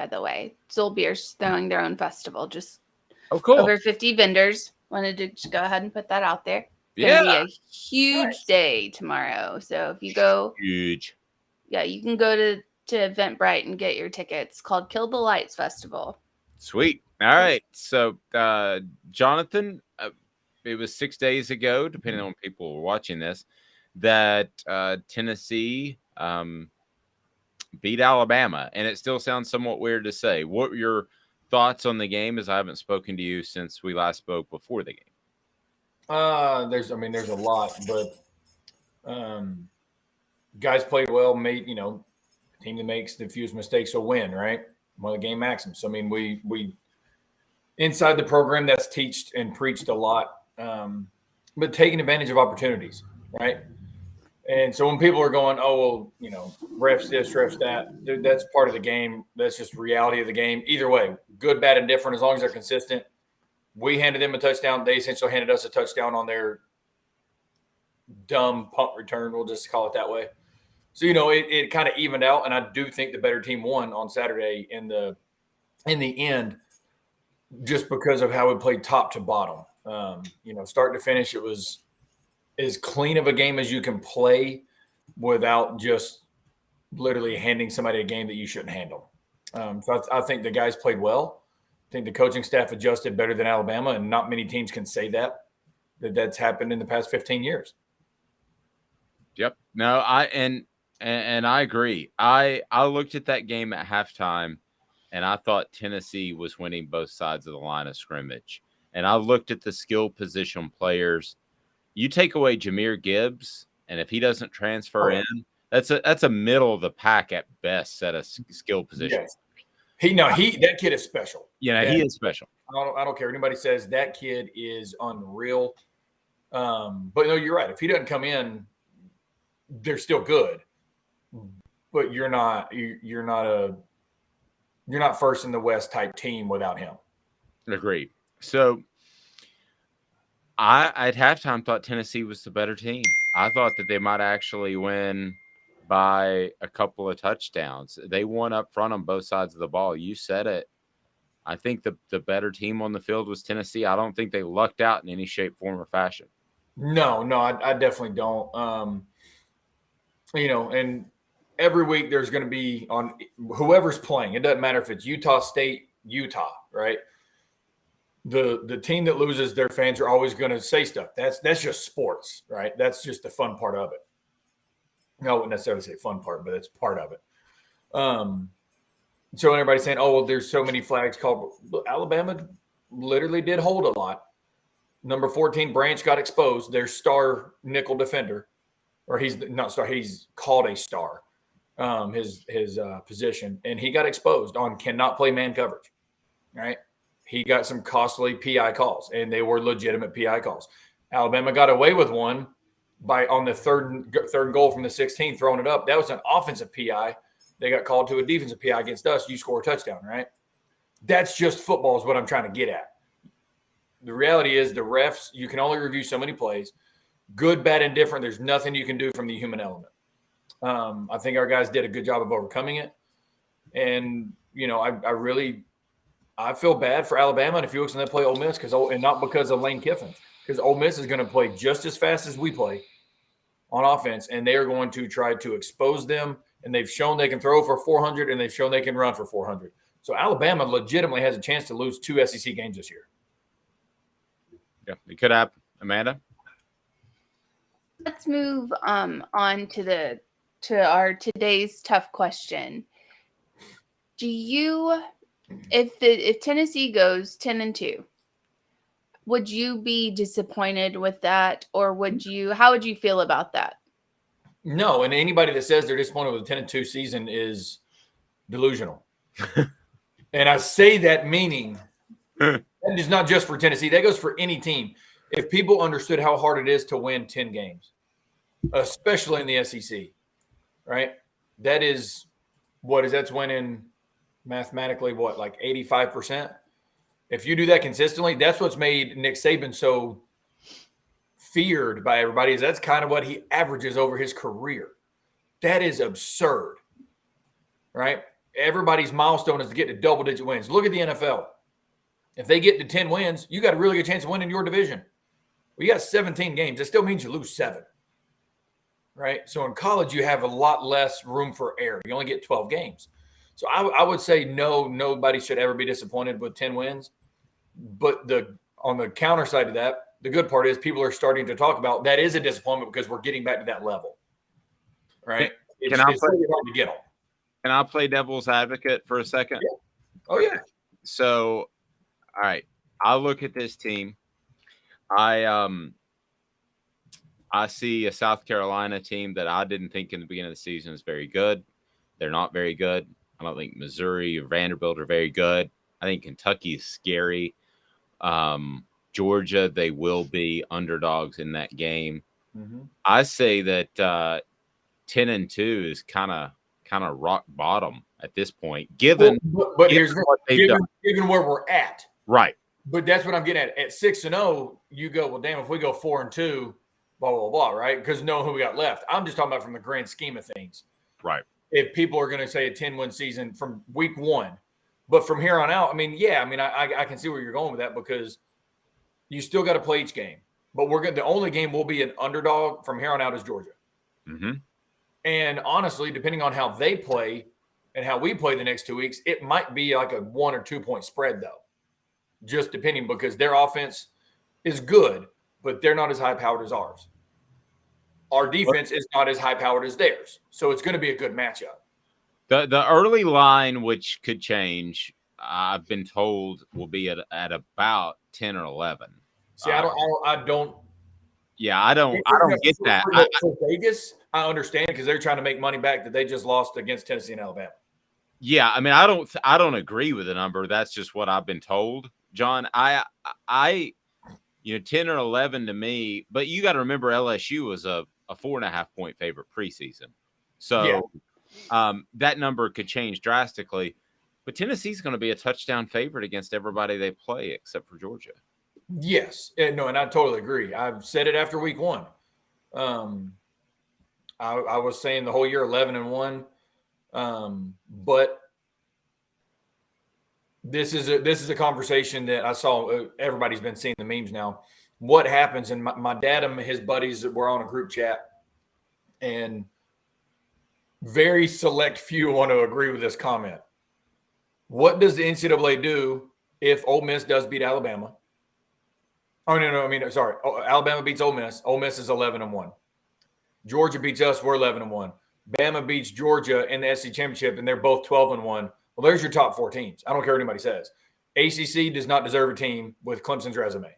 by the way. Soul Beer's throwing their own festival. Just cool. over 50 vendors. Wanted to just go ahead and put that out there. It's Yeah. going to be a huge day tomorrow. So if you go, huge. Yeah, you can go to Eventbrite and get your tickets. It's called Kill the Lights Festival. Sweet. All right. So, Jonathan, it was 6 days ago, depending on when people were watching this, that Tennessee beat Alabama, and it still sounds somewhat weird to say. What were your thoughts on the game, as I haven't spoken to you since we last spoke before the game? There's a lot, but guys played well, made, team that makes the fewest mistakes will win, right? One of the game maxims. So, we inside the program, that's teached and preached a lot, but taking advantage of opportunities, right? And so when people are going, oh, well, refs this, refs that, dude, that's part of the game. That's just reality of the game. Either way, good, bad, and different, as long as they're consistent. We handed them a touchdown. They essentially handed us a touchdown on their dumb punt return. We'll just call it that way. So, it kind of evened out, and I do think the better team won on Saturday in the end, just because of how we played top to bottom. Start to finish, it was as clean of a game as you can play without just literally handing somebody a game that you shouldn't handle. So I think the guys played well. I think the coaching staff adjusted better than Alabama, and not many teams can say that's happened in the past 15 years. Yep. No, I agree. I looked at that game at halftime, and I thought Tennessee was winning both sides of the line of scrimmage. And I looked at the skill position players. You take away Jahmyr Gibbs, and if he doesn't transfer in, that's a middle of the pack at best set of skill positions. Yes. That kid is special. Yeah, he is special. I don't care what anybody says. That kid is unreal. But no, you're right. If he doesn't come in, they're still good. But you're not first in the West type team without him. Agreed. So I at halftime thought Tennessee was the better team. I thought that they might actually win by a couple of touchdowns. They won up front on both sides of the ball. You said it. I think the better team on the field was Tennessee. I don't think they lucked out in any shape, form, or fashion. No, I definitely don't. And every week there's going to be on whoever's playing. It doesn't matter if it's Utah State, Utah, right? The team that loses, their fans are always going to say stuff. That's just sports, right? That's just the fun part of it. I wouldn't necessarily say fun part, but it's part of it. So everybody's saying, oh, well, there's so many flags called. Alabama literally did hold a lot. Number 14, Branch, got exposed. Their star nickel defender, or he's not star, he's called a star, his position, and he got exposed on cannot play man coverage, right? He got some costly PI calls, and they were legitimate PI calls. Alabama got away with one on the third goal from the 16, throwing it up. That was an offensive PI. They got called to a defensive PI against us. You score a touchdown, right? That's just football is what I'm trying to get at. The reality is the refs, you can only review so many plays. Good, bad, and different. There's nothing you can do from the human element. I think our guys did a good job of overcoming it. And, I feel bad for Alabama. And if you look when they play Ole Miss, and not because of Lane Kiffin, because Ole Miss is going to play just as fast as we play on offense, and they are going to try to expose them. And they've shown they can throw for 400, and they've shown they can run for 400. So Alabama legitimately has a chance to lose 2 SEC games this year. Yeah, it could happen. Amanda? Let's move on to our today's tough question. If Tennessee goes 10-2, would you be disappointed with that, or how would you feel about that? No, and anybody that says they're disappointed with a 10-2 season is delusional. And I say that meaning that is not just for Tennessee. That goes for any team. If people understood how hard it is to win 10 games, especially in the SEC, right? That's winning mathematically, like 85%? If you do that consistently, that's what's made Nick Saban so feared by everybody, is that's kind of what he averages over his career. That is absurd, right? everybody's milestone is to get to double-digit wins. Look at the NFL. If they get to 10 wins, you got a really good chance of winning your division. Well, you got 17 games. That still means you lose 7, right? So in college, you have a lot less room for error. You only get 12 games. So I would say no, nobody should ever be disappointed with 10 wins. But on the counter side of that, the good part is people are starting to talk about that is a disappointment because we're getting back to that level, right? It's really hard to get on. Can I play devil's advocate for a second? Yeah. Oh, yeah. So, all right, I'll look at this team. I see a South Carolina team that I didn't think in the beginning of the season is very good. They're not very good. I don't think Missouri or Vanderbilt are very good. I think Kentucky is scary. Georgia, they will be underdogs in that game. Mm-hmm. I say that 10-2 is kind of rock bottom at this point, given here's what they've done. Given where we're at, right? But that's what I'm getting at. At 6-0, you go, well, damn, if we go 4-2, blah blah blah, right? Because knowing who we got left, I'm just talking about from the grand scheme of things, right? If people are going to say a 10-win season from week 1, but from here on out, I mean, I can see where you're going with that because you still got to play each game. But the only game will be an underdog from here on out is Georgia. Mm-hmm. And honestly, depending on how they play and how we play the next 2 weeks, it might be like a 1 or 2 point spread, though. Just depending, because their offense is good, but they're not as high-powered as ours. Our defense is not as high-powered as theirs. So it's going to be a good matchup. The early line, which could change, I've been told will be at about 10 or 11. See, I don't. Yeah, I don't get that. For Vegas, I understand because they're trying to make money back that they just lost against Tennessee and Alabama. Yeah, I mean, I don't agree with the number. That's just what I've been told, John. I 10 or 11 to me, but you got to remember LSU was a 4.5 point favorite preseason. So that number could change drastically. But Tennessee's going to be a touchdown favorite against everybody they play except for Georgia. Yes. And I totally agree. I've said it after week 1. I was saying the whole year 11-1. But this is a conversation that I saw. Everybody's been seeing the memes now. What happens? And my dad and his buddies were on a group chat, and very select few want to agree with this comment. What does the NCAA do if Ole Miss does beat Alabama? Oh, no. I mean, sorry. Alabama beats Ole Miss. Ole Miss is 11-1. Georgia beats us. We're 11-1. Bama beats Georgia in the SEC championship, and they're both 12-1. Well, there's your top 4 teams. I don't care what anybody says. ACC does not deserve a team with Clemson's resume.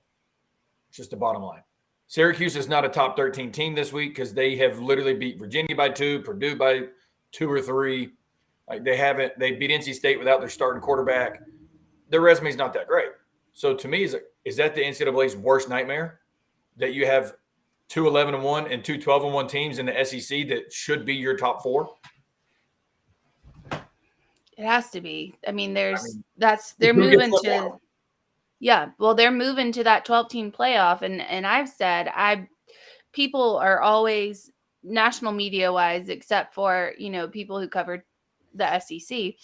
It's just the bottom line. Syracuse is not a top 13 team this week because they have literally beat Virginia by 2, Purdue by 2 or 3. Like they beat NC State without their starting quarterback. Their resume is not that great. So to me, is that the NCAA's worst nightmare? That you have 2 11-1 and 2 12-1 teams in the SEC that should be your top 4? It has to be. I mean, they're moving to they're moving to that 12-team playoff, and I've said people are always national media wise, except for people who covered the SEC,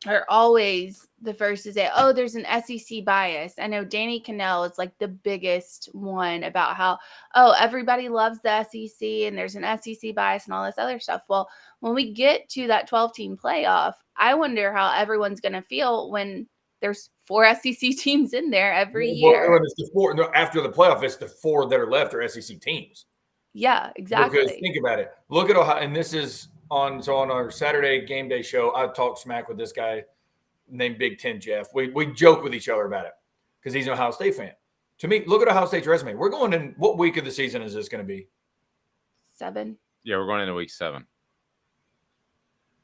are always the first to say, oh, there's an SEC bias. I know Danny Cannell is like the biggest one about how, everybody loves the SEC and there's an SEC bias and all this other stuff. Well, when we get to that 12-team playoff, I wonder how everyone's going to feel when there's 4 SEC teams in there every year. When it's the 4, after the playoff, it's the 4 that are left are SEC teams. Yeah, exactly. Because think about it. Look at Ohio, and this is on our Saturday game day show. I talked smack with this guy named Big Ten Jeff. We joke with each other about it because he's an Ohio State fan. To me, look at Ohio State's resume. We're going in. What week of the season is this going to be? 7. Yeah, we're going into week 7,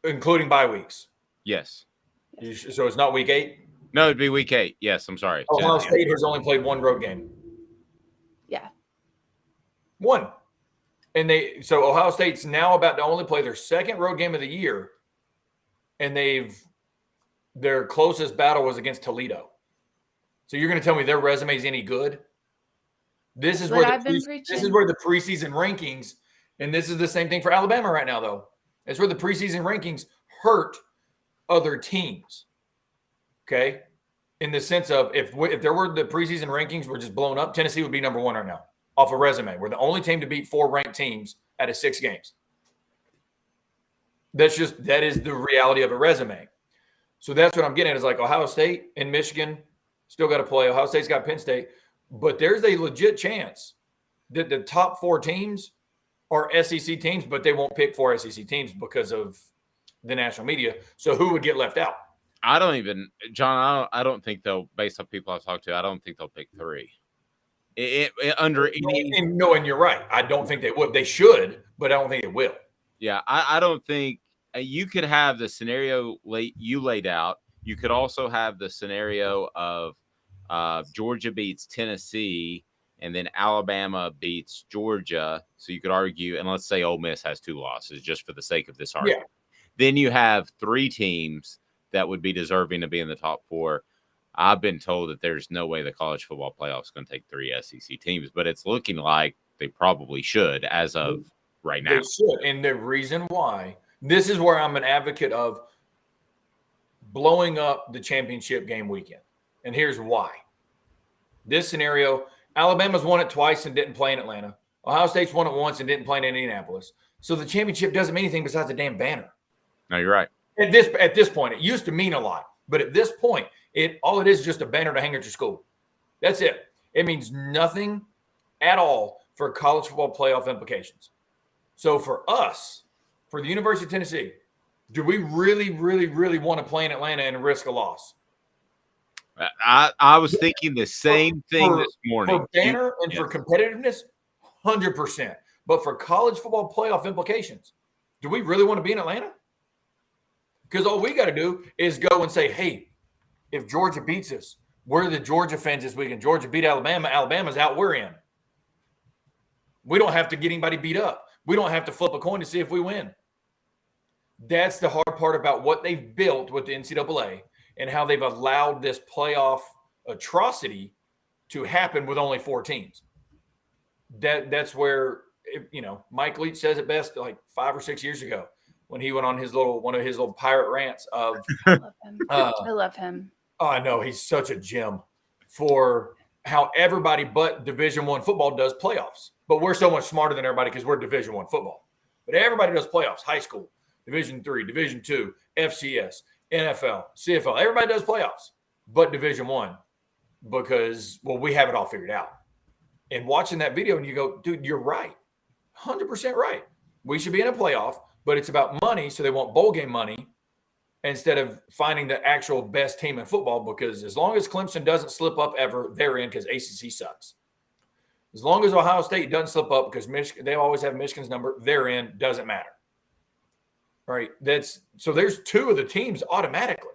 including bye weeks. Yes. So it's not week 8. No, it'd be week 8. Yes, I'm sorry. Ohio State has only played 1 road game. Yeah. 1. And so Ohio State's now about to only play their 2nd road game of the year, and their closest battle was against Toledo. So you're going to tell me their resume is any good? This is where the preseason rankings, and this is the same thing for Alabama right now, though. It's where the preseason rankings hurt other teams. Okay. In the sense of if there were the preseason rankings were just blown up, Tennessee would be number 1 right now off a resume. We're the only team to beat 4 ranked teams out of 6 games. That is the reality of a resume. So that's what I'm getting at is like Ohio State and Michigan still got to play. Ohio State's got Penn State, but there's a legit chance that the top 4 teams are SEC teams, but they won't pick 4 SEC teams because of the national media. So who would get left out? I don't think they'll, based on people I've talked to, I don't think they'll pick 3. And you're right. I don't think they would. They should, but I don't think they will. Yeah, I don't think you could have the scenario you laid out. You could also have the scenario of Georgia beats Tennessee and then Alabama beats Georgia. So you could argue, and let's say Ole Miss has 2 losses just for the sake of this argument. Yeah. Then you have 3 teams that would be deserving to be in the top 4. I've been told that there's no way the college football playoff is going to take 3 SEC teams, but it's looking like they probably should as of right now. They should. And the reason why, this is where I'm an advocate of blowing up the championship game weekend. And here's why. This scenario, Alabama's won it twice and didn't play in Atlanta. Ohio State's won it once and didn't play in Indianapolis. So the championship doesn't mean anything besides a damn banner. No, you're right. At this point, it used to mean a lot. But at this point, all it is just a banner to hang at your school. That's it. It means nothing at all for college football playoff implications. So for us, for the University of Tennessee, do we really, really, really want to play in Atlanta and risk a loss? I was thinking the same thing this morning. For banner and for competitiveness, 100%. But for college football playoff implications, do we really want to be in Atlanta? Because all we got to do is go and say, hey, if Georgia beats us, we're the Georgia fans this weekend. Georgia beat Alabama. Alabama's out. We're in. We don't have to get anybody beat up. We don't have to flip a coin to see if we win. That's the hard part about what they've built with the NCAA and how they've allowed this playoff atrocity to happen with only 4 teams. That's where, Mike Leach says it best like 5 or 6 years ago when he went on one of his little pirate rants of I love him. I love him. Oh, I know. He's such a gem for how everybody but Division I football does playoffs. But we're so much smarter than everybody because we're Division I football. But everybody does playoffs, high school, Division III, Division II, FCS, NFL, CFL. Everybody does playoffs but Division I because, we have it all figured out. And watching that video and you go, dude, you're right. 100% right. We should be in a playoff, but it's about money, so they want bowl game money instead of finding the actual best team in football, because as long as Clemson doesn't slip up ever, they're in because ACC sucks. As long as Ohio State doesn't slip up because they always have Michigan's number, they're in, doesn't matter. Right? So there's 2 of the teams automatically.